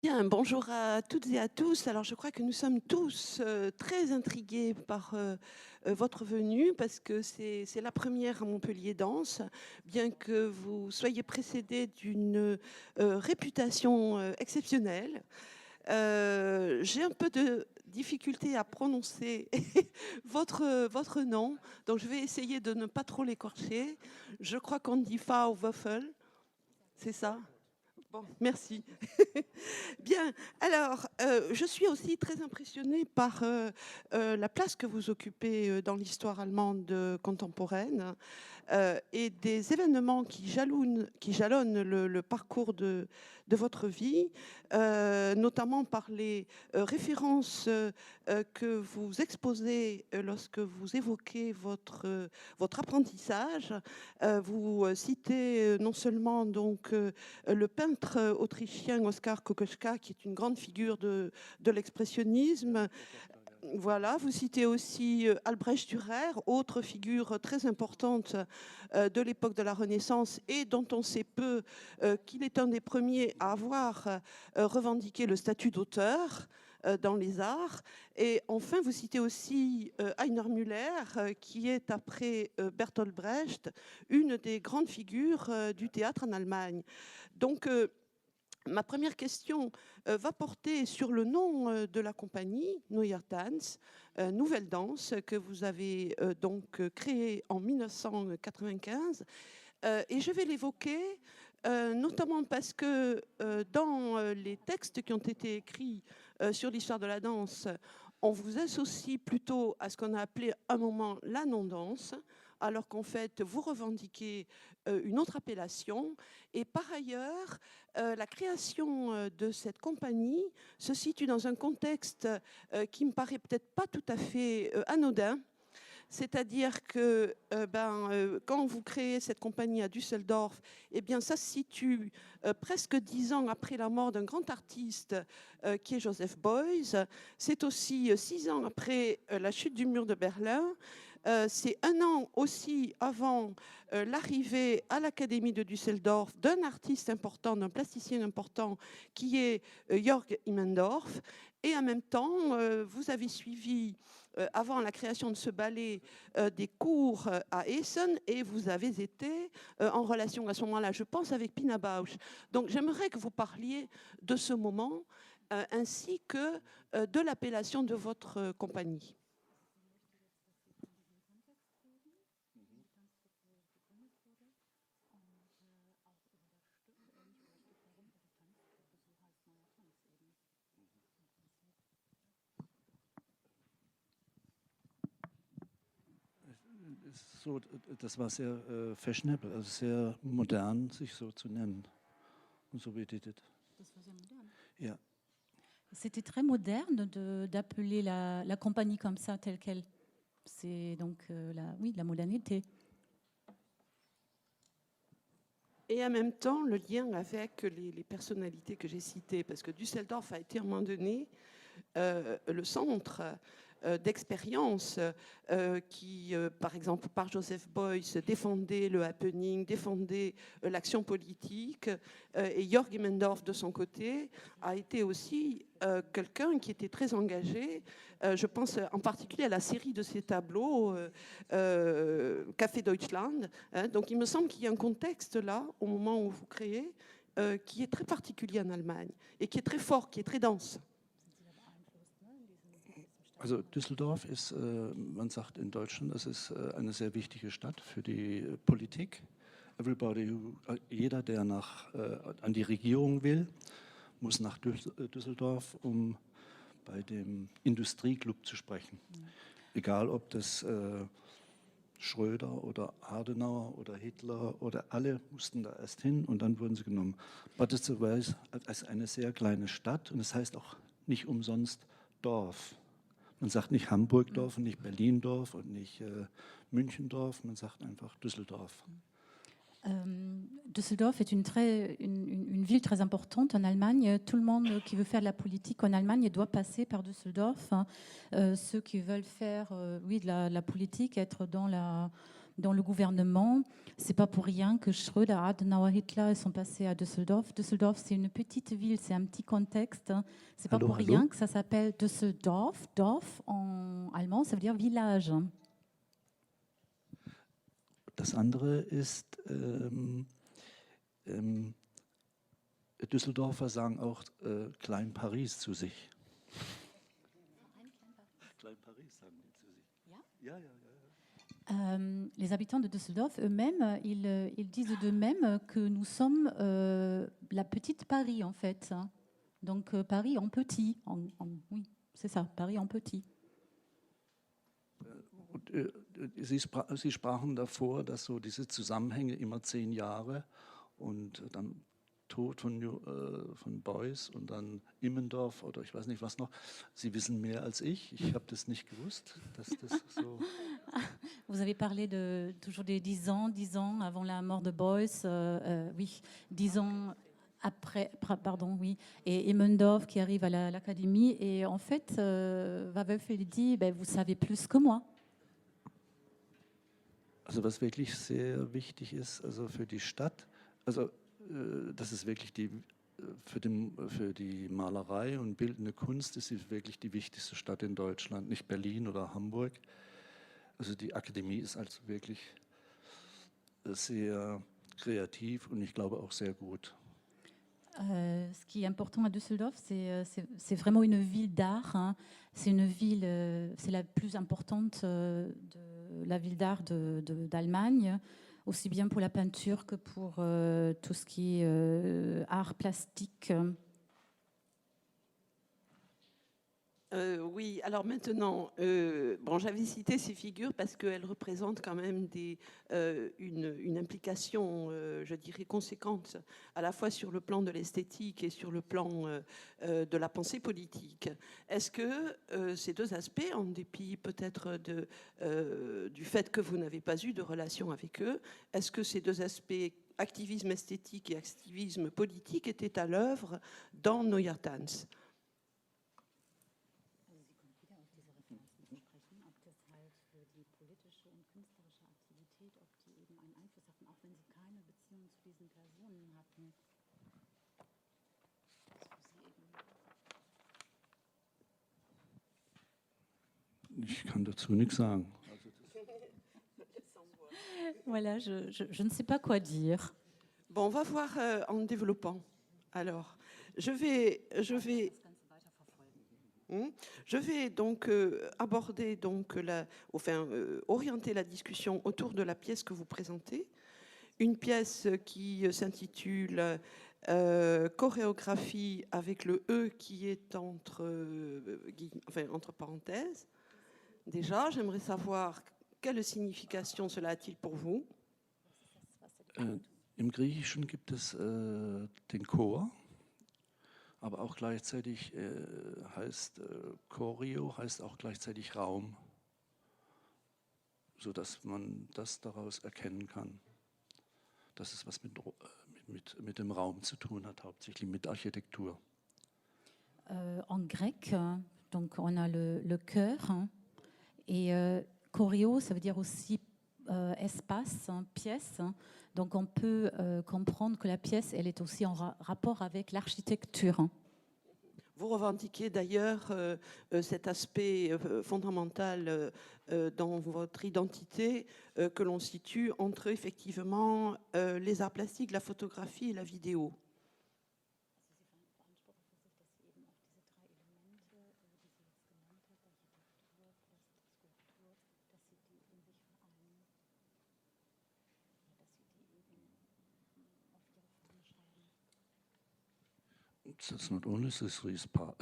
Bien, bonjour à toutes et à tous. Alors, je crois que nous sommes tous très intrigués par votre venue parce que c'est la première à Montpellier Danse, bien que vous soyez précédé d'une réputation exceptionnelle. J'ai un peu de difficulté à prononcer votre nom, donc je vais essayer de ne pas trop l'écorcher. Je crois qu'on dit Waffle, c'est ça? Bon, merci. Bien, alors, je suis aussi très impressionnée par la place que vous occupez dans l'histoire allemande contemporaine et des événements qui jalonnent le parcours de votre vie, notamment par les références que vous exposez lorsque vous évoquez votre apprentissage. Vous citez non seulement donc le peintre autrichien Oskar Kokoschka, qui est une grande figure de l'expressionnisme. Voilà, vous citez aussi Albrecht Dürer, autre figure très importante de l'époque de la Renaissance et dont on sait peu qu'il est un des premiers à avoir revendiqué le statut d'auteur dans les arts. Et enfin, vous citez aussi Heiner Müller, qui est, après Bertolt Brecht, une des grandes figures du théâtre en Allemagne. Donc, ma première question va porter sur le nom de la compagnie, Neuer Tanz, Nouvelle Danse, que vous avez donc créée en 1995. Et je vais l'évoquer notamment parce que dans les textes qui ont été écrits sur l'histoire de la danse, on vous associe plutôt à ce qu'on a appelé un moment la non-danse, alors qu'en fait, vous revendiquez une autre appellation. Et par ailleurs, la création de cette compagnie se situe dans un contexte qui me paraît peut-être pas tout à fait anodin. C'est-à-dire que quand vous créez cette compagnie à Düsseldorf, eh bien, ça se situe presque 10 ans après la mort d'un grand artiste qui est Joseph Beuys. C'est aussi 6 ans après la chute du mur de Berlin. C'est un an aussi avant l'arrivée à l'Académie de Düsseldorf d'un artiste important, d'un plasticien important, qui est Jörg Immendorf. Et en même temps, vous avez suivi, avant la création de ce ballet, des cours à Essen et vous avez été en relation à ce moment-là, je pense, avec Pina Bausch. Donc j'aimerais que vous parliez de ce moment ainsi que de l'appellation de votre compagnie. So, das war sehr fashionable, also sehr modern, sich so zu nennen. Und so wie die das. Das war sehr moderne. Ja. C'était très moderne d'appeler la compagnie comme ça, telle qu'elle. C'est donc la modernité. Et en même temps, le lien avec les personnalités que j'ai citées, parce que Düsseldorf a été à un moment donné le centre d'expérience qui, par exemple, par Joseph Beuys, défendait le happening, défendait l'action politique. Et Jörg Immendorf, de son côté, a été aussi quelqu'un qui était très engagé. Je pense en particulier à la série de ses tableaux, Café Deutschland. Hein. Donc il me semble qu'il y a un contexte là, au moment où vous créez, qui est très particulier en Allemagne et qui est très fort, qui est très dense. Also Düsseldorf ist, man sagt in Deutschland, das ist eine sehr wichtige Stadt für die Politik. Jeder, der an die Regierung will, muss nach Düsseldorf, um bei dem Industrieclub zu sprechen. Egal, ob das Schröder oder Adenauer oder Hitler oder alle mussten da erst hin und dann wurden sie genommen. Bad Ischl ist eine sehr kleine Stadt und es heißt auch nicht umsonst Dorf. Man sagt nicht Hamburgdorf und nicht Berlindorf und nicht Münchendorf, man sagt einfach Düsseldorf. Düsseldorf est une ville très importante en Allemagne. Tout le monde qui veut faire de la politique en Allemagne doit passer par Düsseldorf. Ceux qui veulent faire de la politique, être dans dans le gouvernement. C'est pas pour rien que Schröder, Adenauer, Hitler sont passés à Düsseldorf. Düsseldorf, c'est une petite ville, c'est un petit contexte. C'est pas pour rien que ça s'appelle Düsseldorf. Dorf en allemand, ça veut dire village. Das andere ist, Düsseldorfer sagen auch Klein Paris zu sich. Klein Paris sagen die zu sich. Ja, ja, ja. Les habitants de Düsseldorf eux-mêmes, ils disent d'eux-mêmes que nous sommes la petite Paris en fait. Donc Paris en petit. Oui, c'est ça, Paris en petit. Sie sprachen davor, dass so diese Zusammenhänge immer 10 Jahre und dann Tod von Beuys und dann Immendorf oder ich weiß nicht was noch. Sie wissen mehr als ich. Ich habe das nicht gewusst, dass das so... Vous avez parlé toujours des 10 ans avant la mort de Beuys, oui, 10 ans après, pardon, oui, et Immendorf qui arrive à l'académie. Et en fait, Wawelf dit, vous savez plus que moi. Also was wirklich sehr wichtig ist, also für die Stadt, also das ist wirklich für die Malerei und bildende Kunst ist sie wirklich die wichtigste Stadt in Deutschland, nicht Berlin oder Hamburg. Also die Akademie ist also wirklich sehr kreativ und ich glaube auch sehr gut. Ce qui est important à Düsseldorf, c'est vraiment une ville d'art. Hein. C'est une ville, c'est la plus importante de la ville d'art d'Allemagne, aussi bien pour la peinture que pour tout ce qui est art plastique. Oui, alors maintenant, bon, j'avais cité ces figures parce qu'elles représentent quand même une implication, je dirais, conséquente, à la fois sur le plan de l'esthétique et sur le plan de la pensée politique. Est-ce que ces deux aspects, en dépit peut-être du fait que vous n'avez pas eu de relation avec eux, est-ce que ces deux aspects, activisme esthétique et activisme politique, étaient à l'œuvre dans Neuer Tanz ? Ich kann dazu nichts sagen. Voilà, je ne sais pas quoi dire. Bon, on va voir en développant. Alors, je vais donc aborder, orienter la discussion autour de la pièce que vous présentez. Une pièce qui s'intitule Chorégraphie avec le E qui est entre parenthèses. Déjà, j'aimerais savoir quelle signification cela a-t-il pour vous? Im Griechischen gibt es den Chor, aber auch gleichzeitig heißt Choreo, heißt auch gleichzeitig Raum, sodass man das daraus erkennen kann, dass es was mit dem Raum zu tun hat, hauptsächlich mit Architektur. En grec, donc on a le chœur, hein, et choreo, ça veut dire aussi espace, hein, pièce. Hein. Donc on peut comprendre que la pièce, elle est aussi en rapport avec l'architecture. Hein. Vous revendiquez d'ailleurs cet aspect fondamental dans votre identité que l'on situe entre effectivement les arts plastiques, la photographie et la vidéo.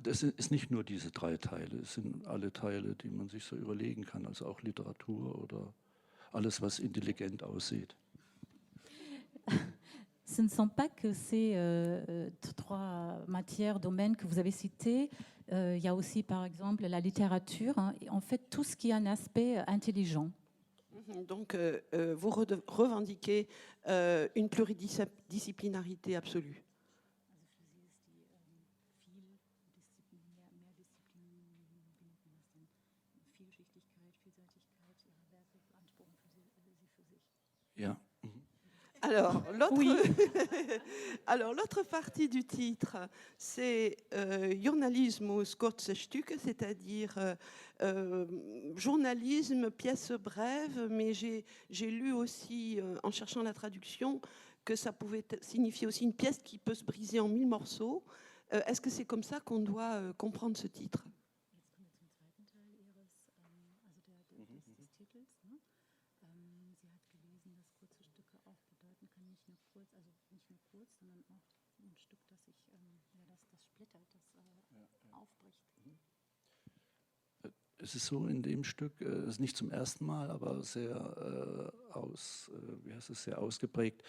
Das ist nicht nur diese 3 Teile, es sind alle Teile, die man sich so überlegen kann, also auch Literatur oder alles, was intelligent aussieht. Ce ne sont pas que ces 3 matières, domaines que vous avez cités. Il y a aussi, par exemple, la littérature. Hein, et en fait, tout ce qui a un aspect intelligent. Donc, vous revendiquez une pluridisciplinarité absolue. Ja. Alors, l'autre Oui. alors, l'autre partie du titre, c'est Journalismus kurze Stücke, c'est-à-dire journalisme, pièce brève, mais j'ai lu aussi, en cherchant la traduction, que ça pouvait signifier aussi une pièce qui peut se briser en 1000 morceaux. Est-ce que c'est comme ça qu'on doit comprendre ce titre? Es ist so in dem Stück, es ist nicht zum ersten Mal, aber sehr, sehr ausgeprägt,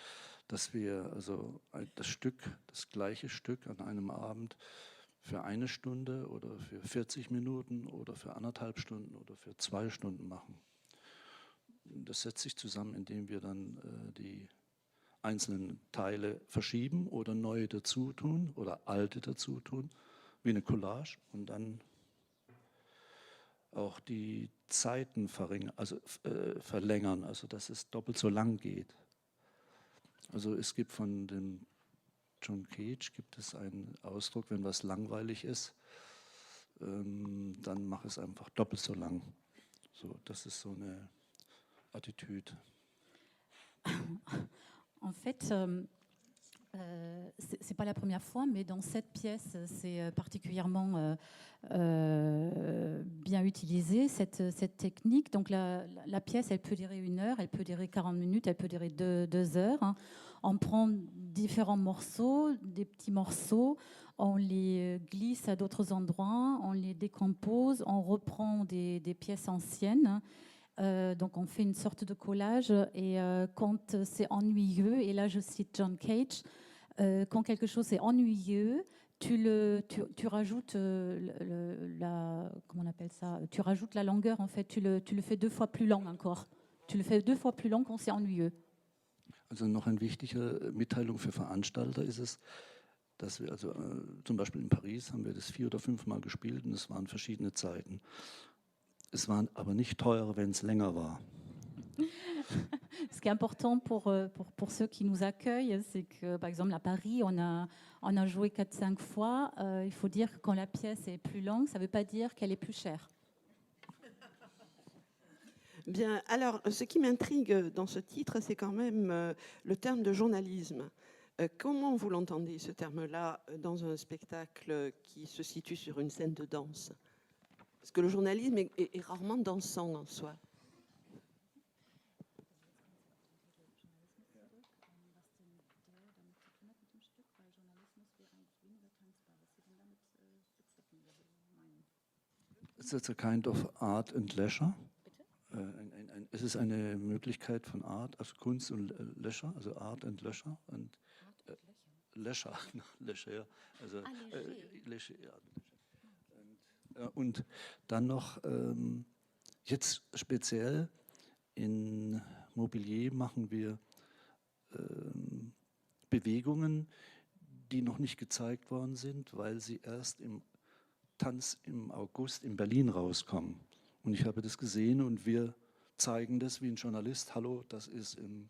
dass wir also das Stück, das gleiche Stück an einem Abend für 1 Stunde oder für 40 Minuten oder für 1,5 Stunden oder für 2 Stunden machen. Das setzt sich zusammen, indem wir dann die einzelnen Teile verschieben oder neue dazu tun oder alte dazu tun, wie eine Collage, und dann auch die Zeiten verlängern, also dass es doppelt so lang geht. Also es gibt von dem John Cage gibt es einen Ausdruck, wenn was langweilig ist, dann mach es einfach doppelt so lang. So, das ist so eine Attitüde. En fait, c'est pas la première fois, mais dans cette pièce, c'est particulièrement bien utilisé, cette technique. Donc la pièce, elle peut durer 1 heure, elle peut durer 40 minutes, elle peut durer 2 heures. Hein. On prend différents morceaux, des petits morceaux, on les glisse à d'autres endroits, on les décompose, on reprend des pièces anciennes. Donc on fait une sorte de collage, et quand c'est ennuyeux, et là je cite John Cage, quand quelque chose est ennuyeux, tu rajoutes comment on appelle ça, tu rajoutes la longueur en fait, tu le fais 2 fois plus long encore. Tu le fais 2 fois plus long quand c'est ennuyeux. Also noch eine wichtige Mitteilung für Veranstalter ist es, dass wir also zum Beispiel in Paris haben wir das 4 oder 5 Mal gespielt und es waren verschiedene Zeiten. Es war aber nicht teurer, wenn es länger war. Ce qui est important pour ceux qui nous accueillent, c'est que, par exemple, à Paris, on a joué 4-5 fois. Il faut dire que quand la pièce est plus longue, ça ne veut pas dire qu'elle est plus chère. Bien, alors, ce qui m'intrigue dans ce titre, c'est quand même le terme de journalisme. Comment vous l'entendez, ce terme-là, dans un spectacle qui se situe sur une scène de danse? Parce que le journalisme est rarement dansant en soi. It's a kind of art and leisure. Es ist eine Möglichkeit von Art, also Kunst und Leisure, also Art and Leisure. Und Leisure, Leisure, ja. Also Leisure, ja. Und dann noch, jetzt speziell in Mobilier machen wir Bewegungen, die noch nicht gezeigt worden sind, weil sie erst im Tanz im August in Berlin rauskommen. Und ich habe das gesehen und wir zeigen das wie ein Journalist. Hallo, das ist im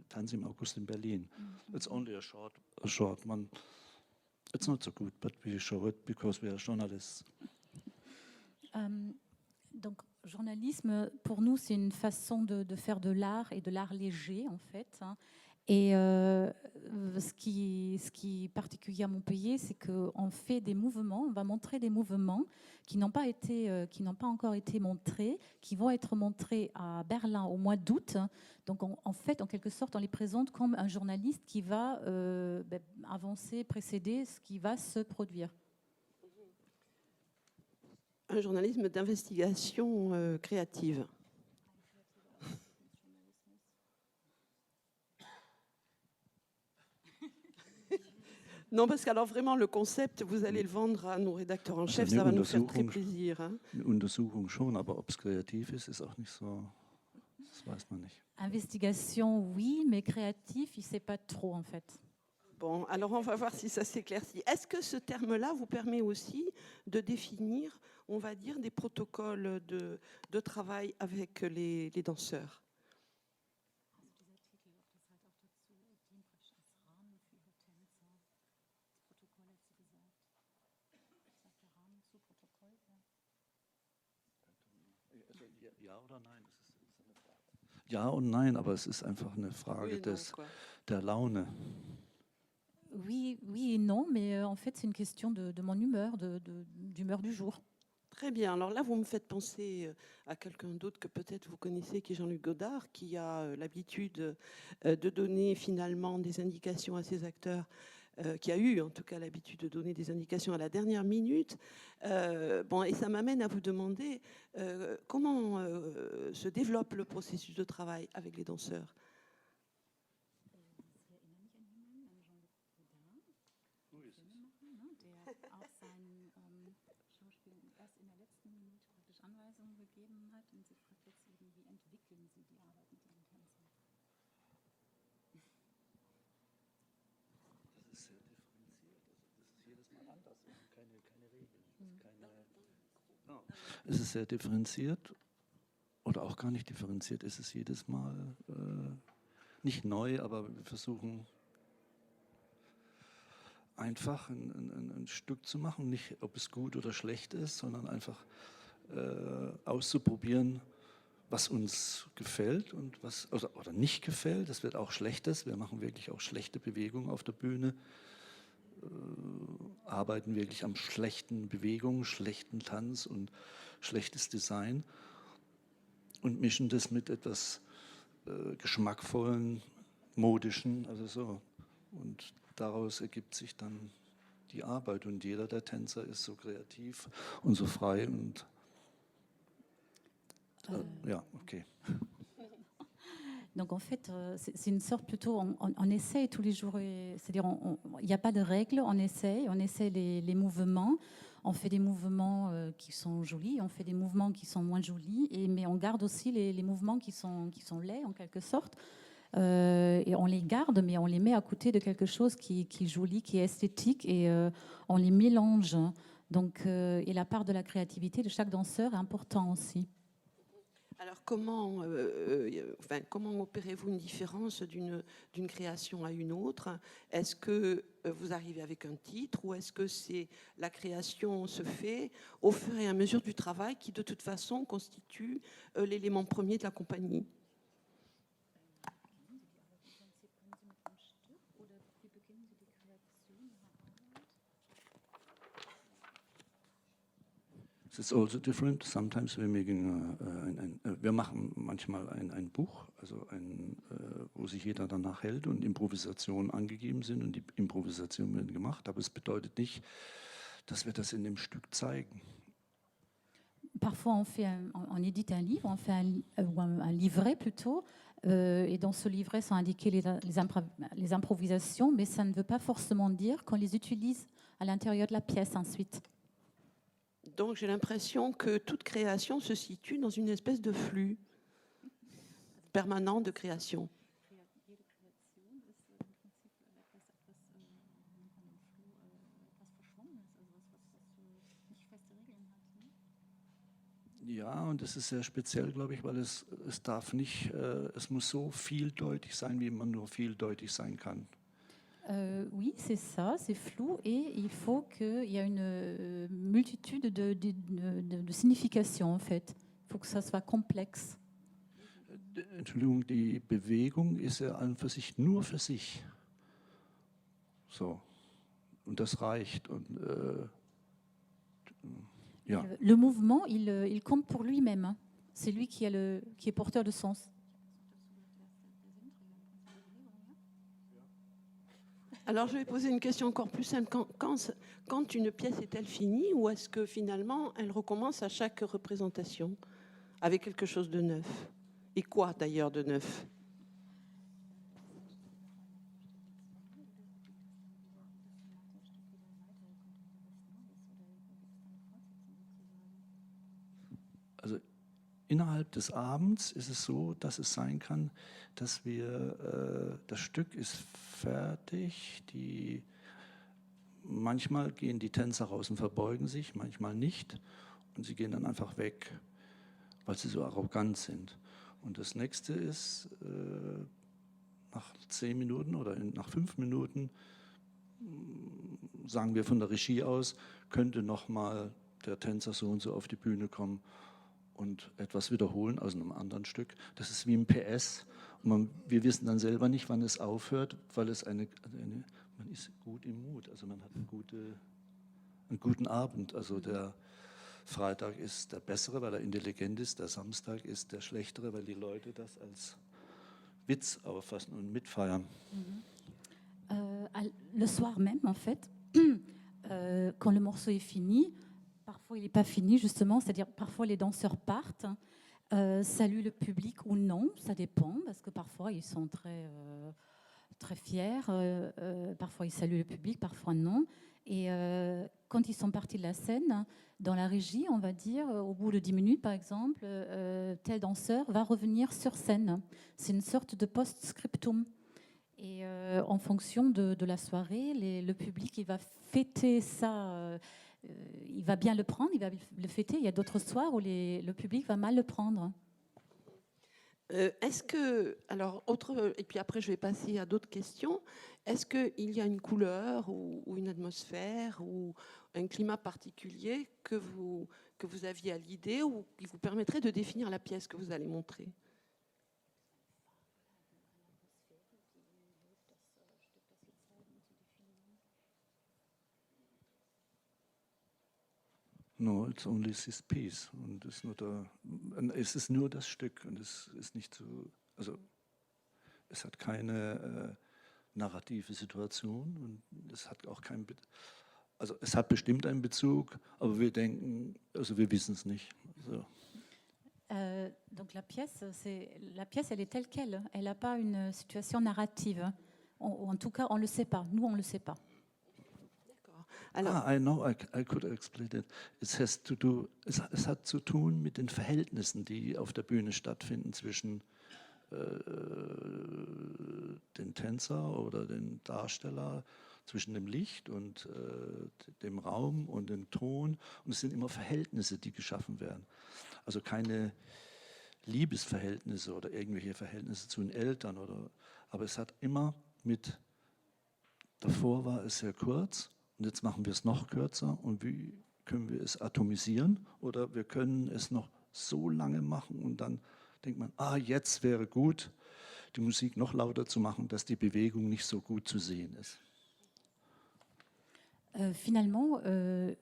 Tanz im August in Berlin. It's only a short one. It's not so good, but we show it because we are journalists. Donc, journalisme, pour nous, c'est une façon de faire de l'art, et de l'art léger, en fait. Hein. Et ce qui est particulier à Montpellier, c'est qu'on fait des mouvements, on va montrer des mouvements qui n'ont pas encore été montrés, qui vont être montrés à Berlin au mois d'août. Donc en fait, en quelque sorte, on les présente comme un journaliste qui va avancer, précéder ce qui va se produire. Un journalisme d'investigation créative. Non, parce qu'alors vraiment, le concept, vous allez le vendre à nos rédacteurs en chef, ça va nous faire très plaisir. Hein. Eine Untersuchung schon, aber ob es kreativ ist auch nicht so, das weiß man nicht. Investigation, oui, mais créatif, il ne sait pas trop, en fait. Bon, alors on va voir si ça s'éclaircit. Est-ce que ce terme-là vous permet aussi de définir, on va dire, des protocoles de travail avec les danseurs. Ja oder nein? Ja und nein, aber es ist einfach eine Frage der Laune. Oui, oui et non, mais en fait, c'est une question de mon humeur, d'humeur du jour. Très bien. Alors là, vous me faites penser à quelqu'un d'autre que peut-être vous connaissez, qui est Jean-Luc Godard, qui a l'habitude de donner finalement des indications à ses acteurs, qui a eu en tout cas l'habitude de donner des indications à la dernière minute. Bon, et ça m'amène à vous demander comment se développe le processus de travail avec les danseurs. Es ist sehr differenziert oder auch gar nicht differenziert. Es ist jedes Mal nicht neu, aber wir versuchen einfach ein Stück zu machen, nicht ob es gut oder schlecht ist, sondern einfach auszuprobieren, was uns gefällt und was oder nicht gefällt. Das wird auch Schlechtes. Wir machen wirklich auch schlechte Bewegungen auf der Bühne. Arbeiten wirklich am schlechten Bewegungen, schlechten Tanz und schlechtes Design und mischen das mit etwas geschmackvollen, modischen, also so. Und daraus ergibt sich dann die Arbeit und jeder der Tänzer ist so kreativ und so frei und ja, okay. Donc en fait, c'est une sorte plutôt, on essaye tous les jours, c'est-à-dire il n'y a pas de règles, on essaye les mouvements, on fait des mouvements qui sont jolis, on fait des mouvements qui sont moins jolis, mais on garde aussi les mouvements qui sont laids en quelque sorte, et on les garde, mais on les met à côté de quelque chose qui est joli, qui est esthétique, et on les mélange. Donc, et la part de la créativité de chaque danseur est important aussi. Alors comment opérez-vous une différence d'une création à une autre? Est-ce que vous arrivez avec un titre ou est-ce que la création se fait au fur et à mesure du travail qui de toute façon constitue l'élément premier de la compagnie? It's also different. Sometimes we're making wir machen manchmal ein Buch, also wo sich jeder danach hält und Improvisationen angegeben sind und die Improvisationen werden gemacht, aber es bedeutet nicht, dass wir das in dem Stück zeigen. Parfois on édite un livre, on fait un livret plutôt, et dans ce livret sont indiquées les improvisations, mais ça ne veut pas forcément dire qu'on les utilise à l'intérieur de la pièce ensuite. Donc j'ai l'impression que toute création se situe dans une espèce de flux permanent de création. Ja, und das ist sehr speziell, glaube ich, weil es darf nicht, es muss so vieldeutig sein, wie man nur vieldeutig sein kann. Oui, c'est ça, c'est flou et il faut qu'il y ait une multitude de significations en fait. Il faut que ça soit complexe. Entschuldigung, die Bewegung ist ja an und für sich nur für sich. So. Und das reicht. Und, ja. Le mouvement, il compte pour lui-même. C'est lui qui est porteur de sens. Alors, je vais poser une question encore plus simple. Quand une pièce est-elle finie ou est-ce que finalement, elle recommence à chaque représentation avec quelque chose de neuf? Et quoi d'ailleurs de neuf? Also innerhalb des Abends ist es so, dass es sein kann, dass das Stück ist fertig, manchmal gehen die Tänzer raus und verbeugen sich, manchmal nicht. und sie gehen dann einfach weg, weil sie so arrogant sind. Und das nächste ist, nach 10 Minuten oder nach 5 Minuten, sagen wir von der Regie aus, könnte nochmal der Tänzer so und so auf die Bühne kommen und etwas wiederholen aus einem anderen Stück. Das ist wie ein PS. Und wir wissen dann selber nicht, wann es aufhört, weil es man ist gut im Mut, also man hat einen guten Abend. Also der Freitag ist der bessere, weil er intelligent ist, der Samstag ist der schlechtere, weil die Leute das als Witz auffassen und mitfeiern. Le soir même, en fait, quand le morceau est fini, parfois il n'est pas fini justement, c'est-à-dire parfois les danseurs partent, saluent le public ou non, ça dépend, parce que parfois ils sont très fiers, parfois ils saluent le public, parfois non. Et quand ils sont partis de la scène, dans la régie, on va dire, au bout de 10 minutes par exemple, tel danseur va revenir sur scène. C'est une sorte de post-scriptum. Et en fonction de la soirée, le public il va fêter ça, il va bien le prendre, il va le fêter. Il y a d'autres soirs où le public va mal le prendre. Est-ce que, alors, et puis après je vais passer à d'autres questions, est-ce qu'il y a une couleur ou une atmosphère ou un climat particulier que vous aviez à l'idée ou qui vous permettrait de définir la pièce que vous allez montrer? No, it's only this piece. Und es ist nur das Stück und es ist nicht so, also es hat keine narrative Situation und es hat auch also es hat bestimmt einen Bezug, aber wir denken, also wir wissen es nicht. So. Donc la pièce, elle est telle qu'elle. Elle n'a pas une situation narrative. En tout cas, on ne le sait pas. Nous, on ne le sait pas. I know, I could explain it. Es hat zu tun mit den Verhältnissen, die auf der Bühne stattfinden zwischen den Tänzer oder den Darsteller, zwischen dem Licht und dem Raum und dem Ton. Und es sind immer Verhältnisse, die geschaffen werden. Also keine Liebesverhältnisse oder irgendwelche Verhältnisse zu den Eltern. Aber es hat immer davor war es sehr kurz. Und jetzt machen wir es noch kürzer. Und wie können wir es atomisieren? Oder wir können es noch so lange machen und dann denkt man, jetzt wäre gut, die Musik noch lauter zu machen, dass die Bewegung nicht so gut zu sehen ist. Finalement, il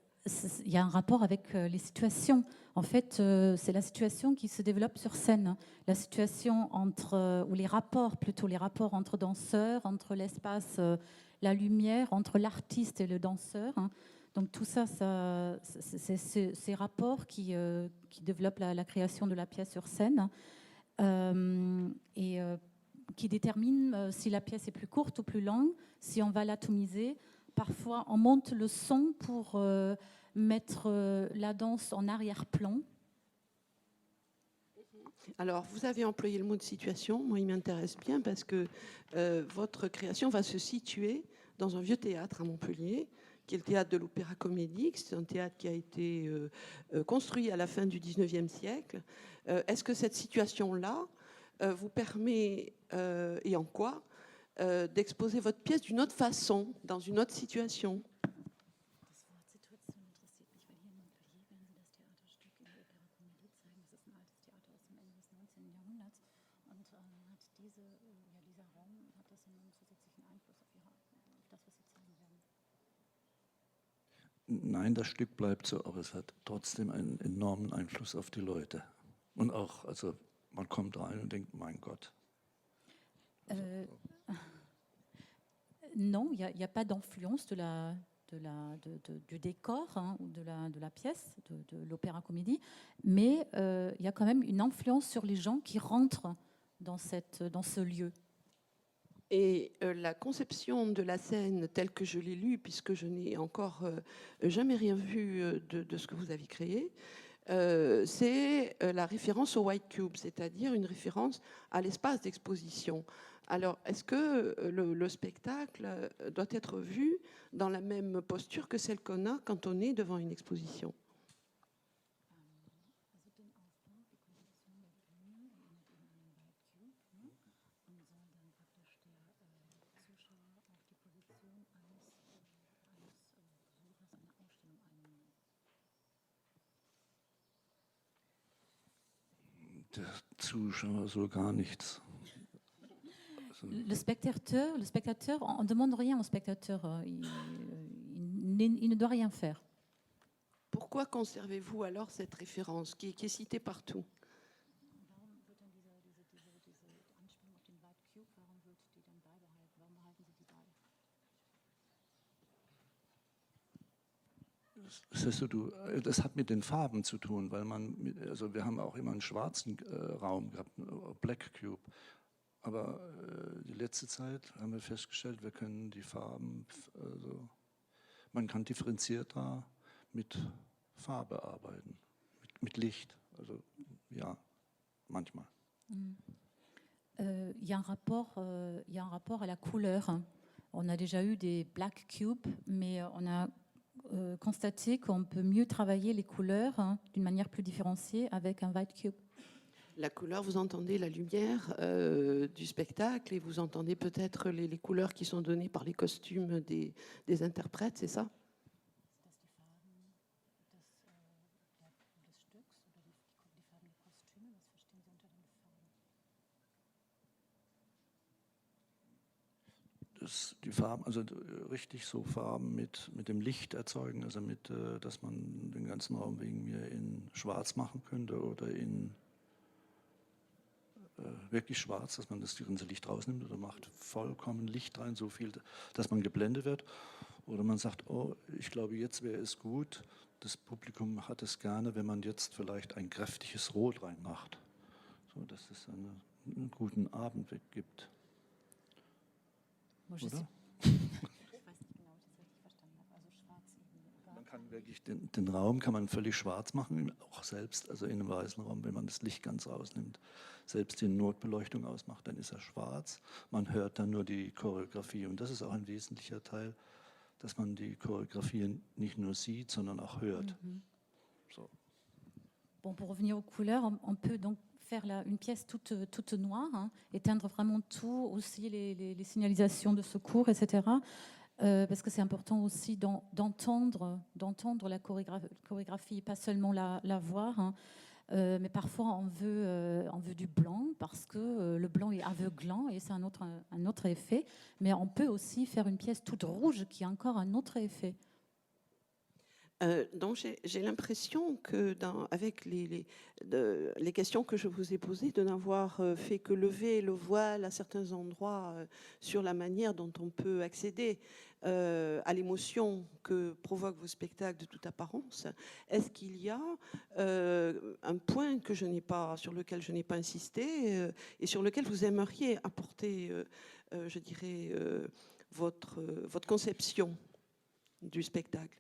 y a un rapport avec les situations. En fait, c'est la situation qui se développe sur scène. La situation ou les rapports entre danseurs, entre l'espace, la lumière, entre l'artiste et le danseur. Donc tout ça, c'est ces rapports qui développent la création de la pièce sur scène et qui déterminent si la pièce est plus courte ou plus longue, si on va l'atomiser. Parfois, on monte le son pour mettre la danse en arrière-plan. Alors, vous avez employé le mot de situation. Moi, il m'intéresse bien parce que votre création va se situer dans un vieux théâtre à Montpellier, qui est le théâtre de l'Opéra-Comédie. C'est un théâtre qui a été construit à la fin du 19e siècle. Est-ce que cette situation-là vous permet, et en quoi, d'exposer votre pièce d'une autre façon, dans une autre situation? Nein, das Stück bleibt so, aber es hat trotzdem einen enormen Einfluss auf die Leute. Und auch, also man kommt rein und denkt, mein Gott. Non, il n'y a pas d'influence du décor ou de la pièce, de l'opéra-comédie, mais il y a quand même une influence sur les gens qui rentrent dans ce lieu. Et la conception de la scène telle que je l'ai lue, puisque je n'ai encore jamais rien vu de ce que vous avez créé, c'est la référence au White Cube, c'est-à-dire une référence à l'espace d'exposition. Alors, est-ce que le spectacle doit être vu dans la même posture que celle qu'on a quand on est devant une exposition? Der Zuschauer soll gar nichts. Le spectateur, on ne demande rien au spectateur. Il ne doit rien faire. Pourquoi conservez-vous alors cette référence qui est citée partout? Das hat mit den Farben zu tun, weil also wir haben auch immer einen schwarzen Raum gehabt, Black Cube. Aber die letzte Zeit haben wir festgestellt, wir können die Farben, also man kann differenzierter mit Farbe arbeiten, mit Licht. Also ja, manchmal. Il y a un rapport à la couleur. On a déjà eu des black cubes, mais on a constaté qu'on peut mieux travailler les couleurs d'une manière plus différenciée avec un white cube. La couleur, vous entendez la lumière du spectacle et vous entendez peut-être les couleurs qui sont données par les costumes des interprètes, c'est ça? Die Farben, also richtig so Farben mit dem Licht erzeugen, also dass man den ganzen Raum wegen mir in schwarz machen könnte oder in wirklich schwarz, dass man das ganze Licht rausnimmt oder macht vollkommen Licht rein, so viel, dass man geblendet wird. Oder man sagt, oh, ich glaube, jetzt wäre es gut, das Publikum hat es gerne, wenn man jetzt vielleicht ein kräftiges Rot reinmacht, so dass es einen guten Abend gibt. Oder? Man kann wirklich den Raum kann man völlig schwarz machen, auch selbst, also in einem weißen Raum, wenn man das Licht ganz rausnimmt, selbst die Notbeleuchtung ausmacht, dann ist er schwarz. Man hört dann nur die Choreografie und das ist auch ein wesentlicher Teil, dass man die Choreografie nicht nur sieht, sondern auch hört. So. Bon, pour revenir aux couleurs, on peut donc faire une pièce toute noire, éteindre vraiment tout, aussi les signalisations de secours, etc. Parce que c'est important aussi d'entendre la chorégraphie, pas seulement la voir. Mais parfois on veut du blanc parce que le blanc est aveuglant et c'est un autre effet. Mais on peut aussi faire une pièce toute rouge qui a encore un autre effet. Donc j'ai l'impression que avec les questions que je vous ai posées, de n'avoir fait que lever le voile à certains endroits sur la manière dont on peut accéder à l'émotion que provoquent vos spectacles de toute apparence. Est-ce qu'il y a un point sur lequel je n'ai pas insisté et sur lequel vous aimeriez apporter, je dirais, votre conception du spectacle?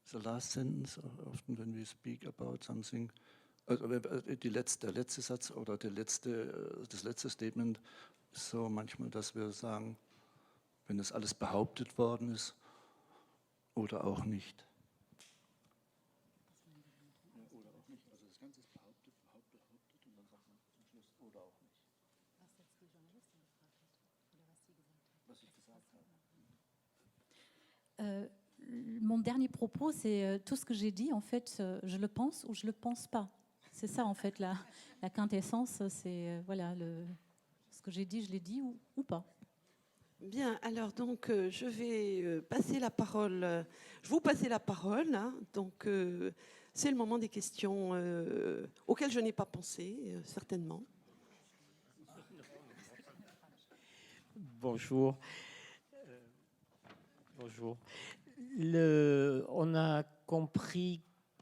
The last sentence, often when we speak about something, der letzte Satz oder das letzte Statement ist so manchmal, dass wir sagen, wenn das alles behauptet worden ist oder auch nicht. Oder auch nicht. Also das Ganze ist behauptet und dann sagt man zum Schluss oder auch nicht. Was jetzt die Journalistin gefragt hat oder was sie gesagt hat. Was ich gesagt habe. Mon dernier propos, c'est tout ce que j'ai dit, en fait, je le pense ou je le pense pas. C'est ça, en fait, la quintessence, c'est voilà, ce que j'ai dit, je l'ai dit ou pas. Bien, alors donc je vais passer la parole, je vous passer la parole, hein, donc c'est le moment des questions auxquelles je n'ai pas pensé, certainement. Bonjour. Bonjour. On a compris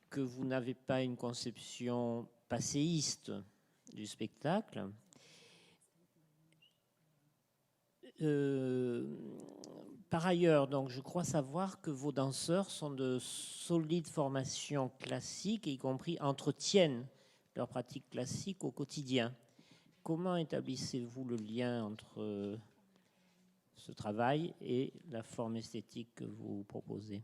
que vous n'avez pas une conception passéiste du spectacle. Par ailleurs, donc, je crois savoir que vos danseurs sont de solides formations classiques, y compris entretiennent leur pratique classique au quotidien. Comment établissez-vous le lien entre ce travail et la forme esthétique que vous proposez?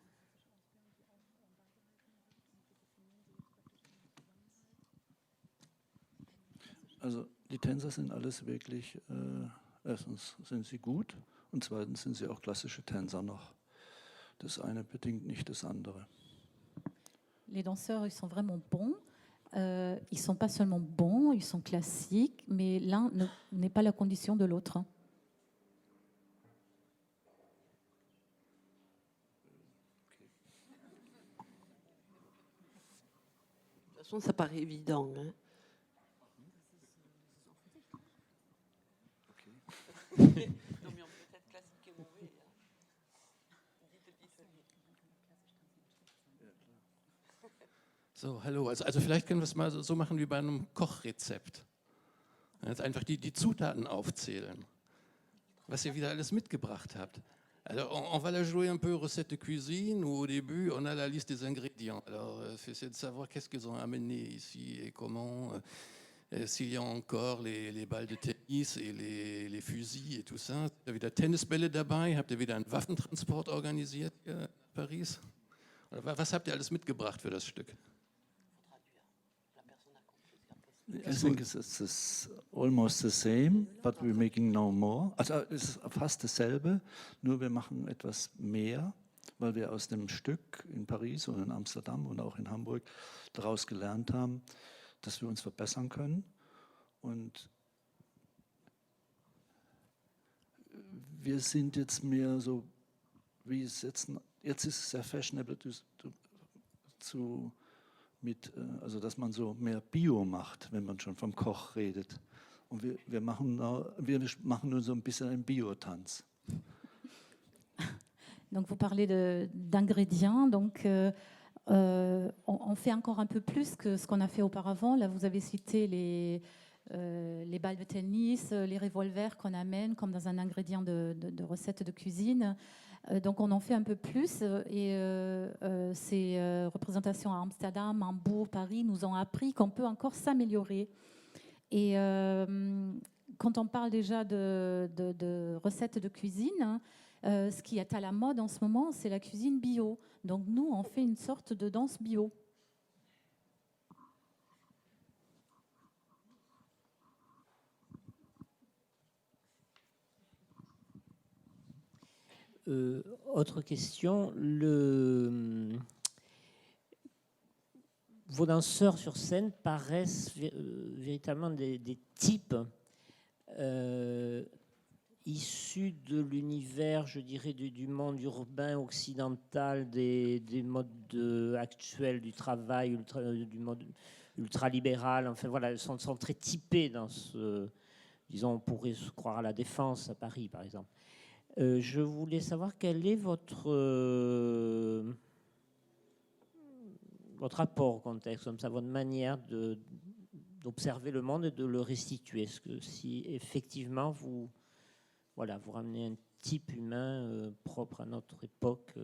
Also die Tänzer sind alles wirklich, erstens sind sie gut und zweitens sind sie auch klassische Tänzer noch. Das eine bedingt nicht das andere. Les danseurs, ils sont vraiment bons. Ils sont pas seulement bons, ils sont classiques, mais l'un n'est pas la condition de l'autre. De toute façon, ça paraît évident. Hein. Non, mais on peut être classique et mauvais. So, hallo. Also vielleicht können wir es mal so machen wie bei einem Kochrezept. Jetzt einfach die Zutaten aufzählen, was ihr wieder alles mitgebracht habt. Alors, on va la jouer un peu recette de cuisine où au début, on a la liste des ingrédients. Alors, c'est de savoir qu'est-ce qu'ils ont amené ici et comment, s'il y a encore les balles de Tennis et les fusils et tout ça. Habt ihr wieder Tennisbälle dabei? Habt ihr wieder einen Waffentransport organisiert in Paris? Oder was habt ihr alles mitgebracht für das Stück? I think it's almost the same, but we're making now more. Also es ist fast dasselbe, nur wir machen etwas mehr, weil wir aus dem Stück in Paris und in Amsterdam und auch in Hamburg daraus gelernt haben, dass wir uns verbessern können. Und wir sind jetzt mehr so, wie es jetzt ist es sehr fashionable also dass man so mehr Bio macht, wenn man schon vom Koch redet. Und wir machen nur so ein bisschen einen Biotanz. Donc vous parlez d'ingrédients, donc on fait encore un peu plus que ce qu'on a fait auparavant. Là, vous avez cité les balles de tennis, les revolvers qu'on amène comme dans un ingrédient de recette de cuisine. Donc on en fait un peu plus et ces représentations à Amsterdam, Hambourg, Paris nous ont appris qu'on peut encore s'améliorer. Et quand on parle déjà de recettes de cuisine, ce qui est à la mode en ce moment, c'est la cuisine bio. Donc nous, on fait une sorte de danse bio. Autre question, vos danseurs sur scène paraissent véritablement des types issus de l'univers, je dirais, du monde urbain occidental, des modes actuels du travail, du mode ultralibéral. Enfin voilà, ils sont très typés dans ce... Disons, on pourrait se croire à la Défense, à Paris, par exemple. Je voulais savoir quel est votre rapport au contexte, comme ça, votre manière d'observer le monde et de le restituer. Est-ce que si effectivement vous ramenez un type humain propre à notre époque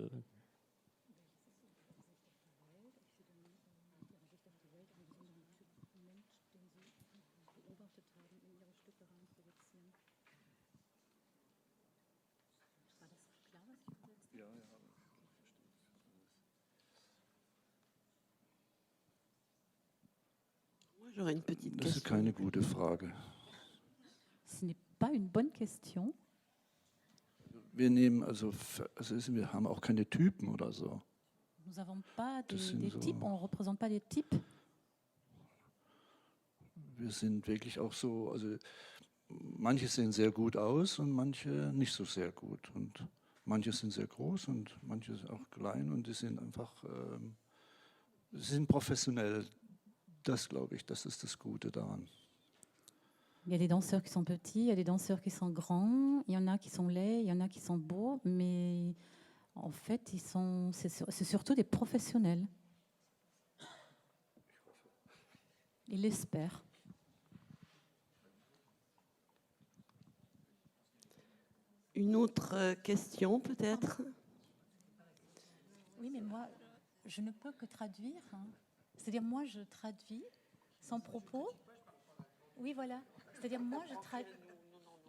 J'aurais une petite Das ist question. keine gute Frage. Ce n'est pas une bonne question. Wir nehmen wir haben auch keine Typen oder so. Nous n'avons pas Das des sind so- types, on ne représente pas des types. Wir sind wirklich auch so, also manche sehen sehr gut aus und manche nicht so sehr gut. Und manche sind sehr groß und manche sind auch klein und die sind einfach, sie sind professionell. Das glaube ich, das ist das Gute daran. Il y a des danseurs qui sont petits, il y a des danseurs qui sont grands, il y en a qui sont laids, il y en a qui sont beaux, mais en fait, c'est surtout des professionnels. Ils l'espèrent. Une autre question peut-être? Oui, mais moi, je ne peux que traduire. C'est-à-dire, moi, je traduis son propos. Oui, voilà. C'est-à-dire, moi, je traduis.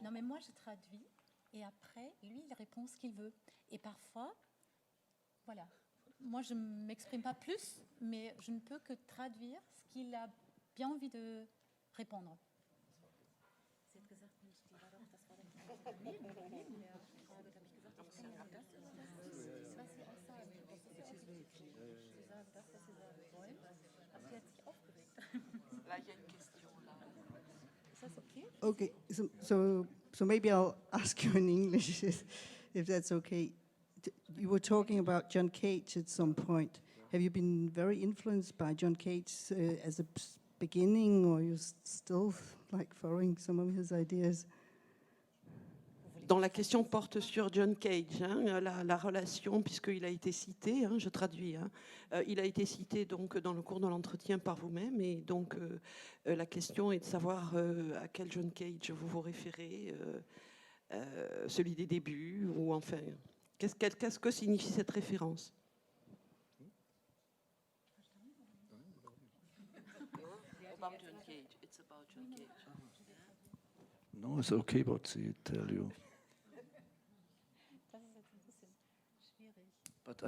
Non, mais moi, je traduis. Et après, lui, il répond ce qu'il veut. Et parfois, voilà. Moi, je ne m'exprime pas plus, mais je ne peux que traduire ce qu'il a bien envie de répondre. Okay, so maybe I'll ask you in English, if that's okay. You were talking about John Cage at some point. Have you been very influenced by John Cage as a beginning, or you still like following some of his ideas? Dans la question porte sur John Cage, hein, la relation, puisqu'il a été cité, hein, je traduis, hein, il a été cité donc dans le cours de l'entretien par vous-même, et donc la question est de savoir à quel John Cage vous vous référez, celui des débuts, ou enfin, qu'est-ce que signifie cette référence? About John Cage. It's about John Cage. No, it's okay what they tell you. But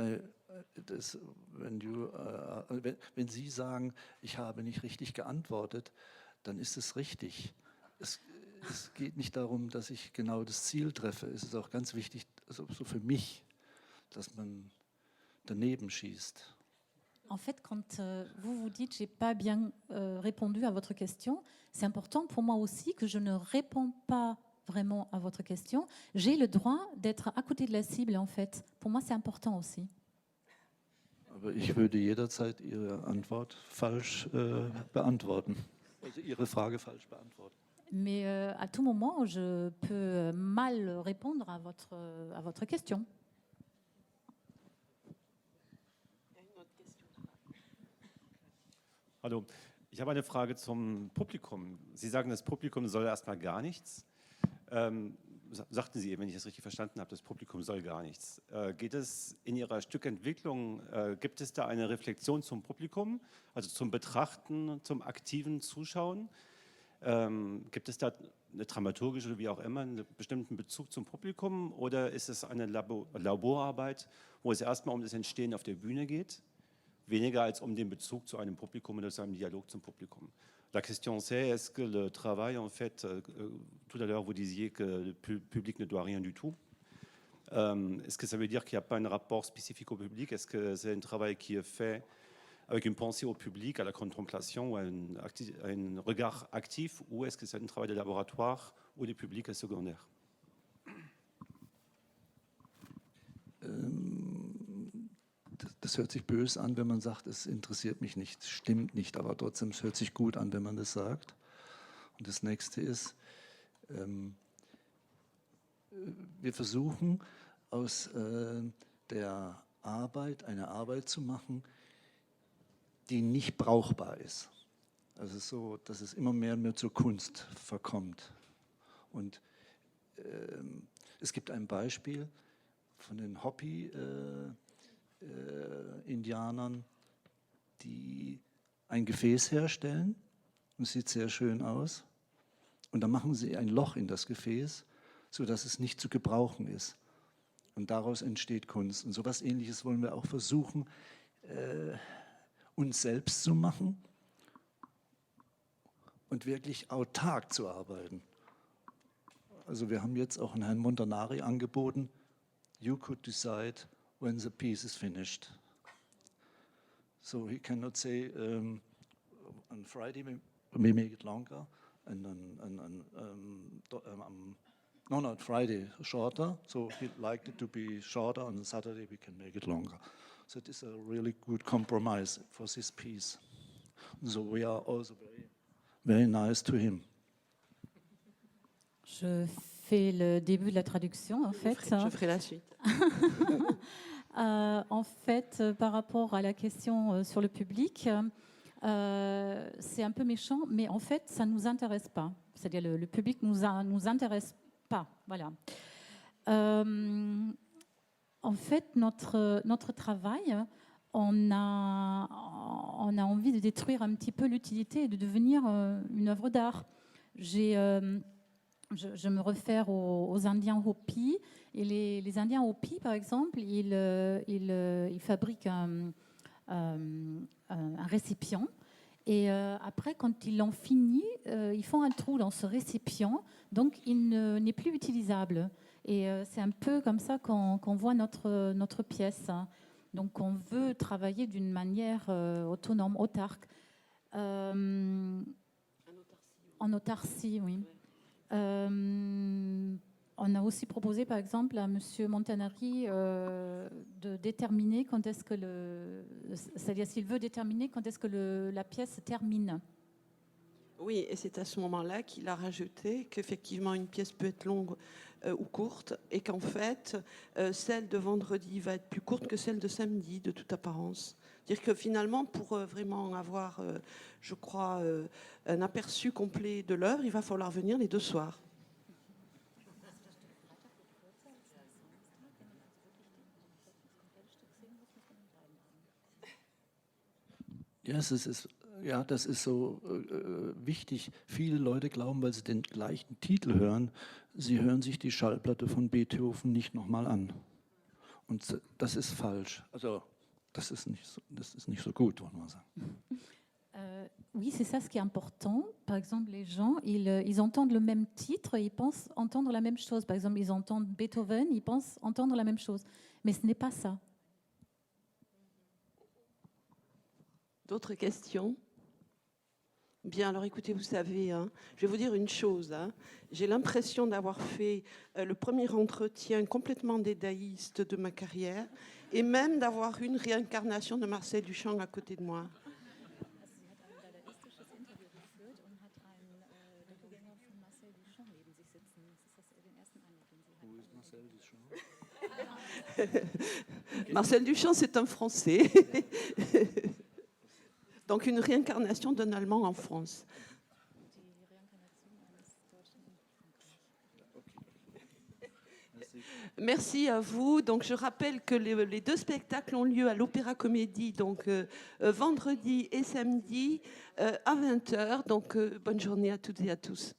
it is, wenn Sie sagen, ich habe nicht richtig geantwortet, dann ist es richtig. Es geht nicht darum, dass ich genau das Ziel treffe. Es ist auch ganz wichtig, also so für mich, dass man daneben schießt. En fait, quand vous dites j'ai pas bien répondu à votre question, c'est important pour moi aussi que je ne réponds pas vraiment à votre question. J'ai le droit d'être à côté de la cible, en fait. Pour moi, c'est important aussi. Aber ich würde jederzeit Ihre Antwort falsch beantworten. Also Ihre Frage falsch beantworten. Mais à tout moment, je peux mal répondre à votre question. Hallo, ich habe eine Frage zum Publikum. Sie sagen, das Publikum soll erstmal gar nichts. Sagten Sie eben, wenn ich das richtig verstanden habe, das Publikum soll gar nichts. Geht es in Ihrer Stückentwicklung, gibt es da eine Reflexion zum Publikum, also zum Betrachten, zum aktiven Zuschauen? Gibt es da eine dramaturgische oder wie auch immer einen bestimmten Bezug zum Publikum, oder ist es eine Laborarbeit, wo es erstmal um das Entstehen auf der Bühne geht, weniger als um den Bezug zu einem Publikum oder zu einem Dialog zum Publikum? La question c'est, est-ce que le travail, en fait, tout à l'heure vous disiez que le public ne doit rien du tout. Est-ce que ça veut dire qu'il n'y a pas un rapport spécifique au public? Est-ce que c'est un travail qui est fait avec une pensée au public, à la contemplation, ou à un regard actif, ou est-ce que c'est un travail de laboratoire où le public est secondaire? Das hört sich böse an, wenn man sagt, es interessiert mich nicht, stimmt nicht, aber trotzdem, es hört sich gut an, wenn man das sagt. Und das nächste ist, wir versuchen aus der Arbeit eine Arbeit zu machen, die nicht brauchbar ist. Also so, dass es immer mehr und mehr zur Kunst verkommt. Und es gibt ein Beispiel von den Hopi-Indianern, die ein Gefäß herstellen, und es sieht sehr schön aus. Und dann machen sie ein Loch in das Gefäß, sodass es nicht zu gebrauchen ist. Und daraus entsteht Kunst. Und so etwas Ähnliches wollen wir auch versuchen, uns selbst zu machen und wirklich autark zu arbeiten. Also wir haben jetzt auch an Herrn Montanari angeboten, you could decide when the piece is finished. So he cannot say on Friday we make it longer, and no, not Friday, shorter. So he liked it to be shorter. On Saturday we can make it longer. So it is a really good compromise for this piece. So we are also very, very nice to him. Je fais le début de la traduction, en fait. Je ferai la suite. En fait, par rapport à la question sur le public, c'est un peu méchant, mais en fait, ça ne nous intéresse pas. C'est-à-dire le public ne nous intéresse pas. Voilà. En fait, notre travail, on a envie de détruire un petit peu l'utilité et de devenir une œuvre d'art. Je me réfère aux Indiens Hopi. Et les Indiens Hopi, par exemple, ils fabriquent un récipient Et après, quand ils l'ont fini, ils font un trou dans ce récipient, donc il n'est plus utilisable. Et c'est un peu comme ça qu'on voit notre pièce, hein. Donc on veut travailler d'une manière autonome, autarque. En autarcie, oui. On a aussi proposé, par exemple, à M. Montanari de déterminer quand est-ce que c'est-à-dire s'il veut déterminer quand est-ce que la pièce se termine. Oui, et c'est à ce moment-là qu'il a rajouté qu'effectivement une pièce peut être longue ou courte, et qu'en fait, celle de vendredi va être plus courte que celle de samedi, de toute apparence. C'est-à-dire que finalement, pour vraiment avoir, je crois, un aperçu complet de l'œuvre, il va falloir venir les 2 soirs. Ja, das ist so wichtig. Viele Leute glauben, weil sie den gleichen Titel hören, sie hören sich die Schallplatte von Beethoven nicht nochmal an. Und das ist falsch. Also das ist nicht so gut, wollen wir sagen. Oui, c'est ça ce qui est important. Par exemple, les gens, ils entendent le même titre et ils pensent entendre la même chose. Par exemple, ils entendent Beethoven, ils pensent entendre la même chose. Mais ce n'est pas ça. D'autres questions? Bien, alors écoutez, vous savez, hein, je vais vous dire une chose. Hein, j'ai l'impression d'avoir fait le premier entretien complètement dédaïste de ma carrière et même d'avoir une réincarnation de Marcel Duchamp à côté de moi. Marcel Duchamp, c'est un Français. Donc une réincarnation d'un Allemand en France. Merci à vous. Donc je rappelle que les 2 spectacles ont lieu à l'Opéra Comédie, donc vendredi et samedi à 20h. Donc bonne journée à toutes et à tous.